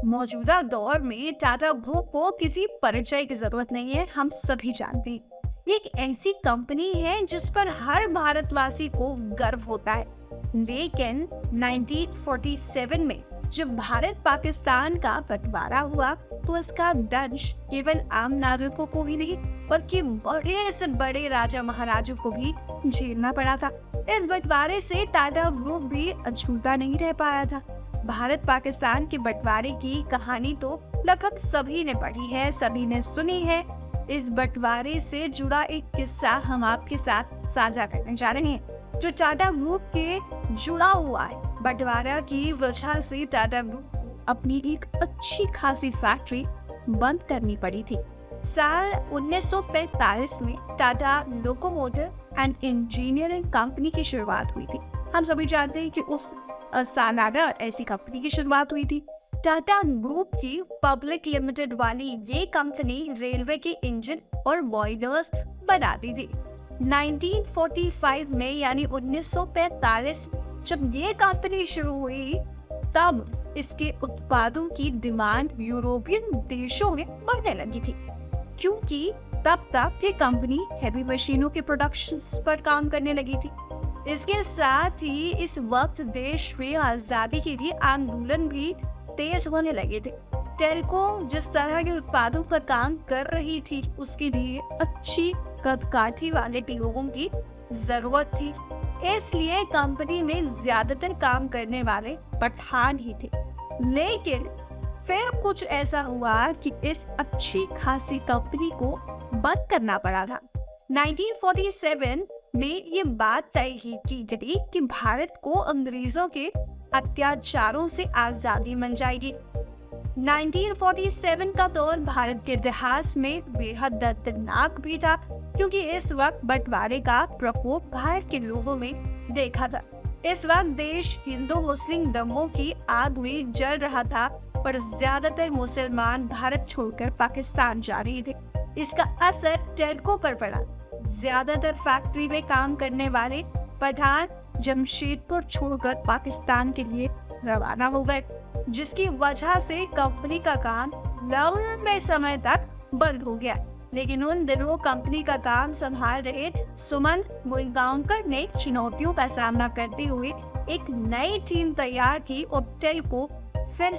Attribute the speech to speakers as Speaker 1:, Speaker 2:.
Speaker 1: मौजूदा दौर में टाटा ग्रुप को किसी परिचय की जरूरत नहीं है, हम सभी जानते हैं। ये एक ऐसी कंपनी है जिस पर हर भारतवासी को गर्व होता है। लेकिन 1947 में जब भारत पाकिस्तान का बंटवारा हुआ तो इसका दंश केवल आम नागरिकों को ही नहीं बल्कि बड़े से बड़े राजा महाराजों को भी झेलना पड़ा था। इस बंटवारे से टाटा ग्रुप भी अछूता नहीं रह पाया था। भारत पाकिस्तान के बंटवारे की कहानी तो लगभग सभी ने पढ़ी है, सभी ने सुनी है। इस बंटवारे से जुड़ा एक किस्सा हम आपके साथ साझा करने जा रहे हैं जो टाटा ग्रुप के जुड़ा हुआ है। बंटवारा की वजह से टाटा ग्रुप को अपनी एक अच्छी खासी फैक्ट्री बंद करनी पड़ी थी। साल 1945 में Tata locomotive and engineering company की शुरुआत हुई थी। हम सभी जानते हैं कि उस सालाना ऐसी कंपनी की शुरुआत हुई थी। टाटा ग्रुप की पब्लिक लिमिटेड वाली ये कंपनी रेलवे के इंजन और बॉयलर्स बनाती थी। 1945 में यानी 1945 जब ये कंपनी शुरू हुई तब इसके उत्पादों की डिमांड यूरोपियन देशों में बढ़ने लगी थी, क्योंकि तब तक ये कंपनी हैवी मशीनों के प्रोडक्शन पर काम करने लगी थी। इसके साथ ही इस वक्त देश में आजादी के लिए आंदोलन भी तेज होने लगे थे। टेल्को जिस तरह के उत्पादों पर काम कर रही थी उसके लिए अच्छी कदकाठी वाले लोगों की जरूरत थी, इसलिए कंपनी में ज्यादातर काम करने वाले पठान ही थे। लेकिन फिर कुछ ऐसा हुआ कि इस अच्छी खासी कंपनी को बंद करना पड़ा था। 1947 में ये बात तय की गई कि भारत को अंग्रेजों के अत्याचारों से आजादी मिल जाएगी। 1947 का दौर भारत के इतिहास में बेहद दर्दनाक भी था, क्योंकि इस वक्त बंटवारे का प्रकोप भारत के लोगों में देखा था। इस वक्त देश हिंदू मुस्लिम दंगों की आग में जल रहा था, पर ज्यादातर मुसलमान भारत छोड़कर पाकिस्तान जा रहे थे। इसका असर टेल्को पर पड़ा। ज्यादातर फैक्ट्री में काम करने वाले पठान जमशेदपुर छोड़कर पाकिस्तान के लिए रवाना हो गए, जिसकी वजह से कंपनी का काम लंबे समय तक बंद हो गया। लेकिन उन दिनों कंपनी का काम संभाल रहे सुमंत मुलगांवकर ने चुनौतियों का सामना करते हुए एक नई टीम तैयार की और टेल्को फिर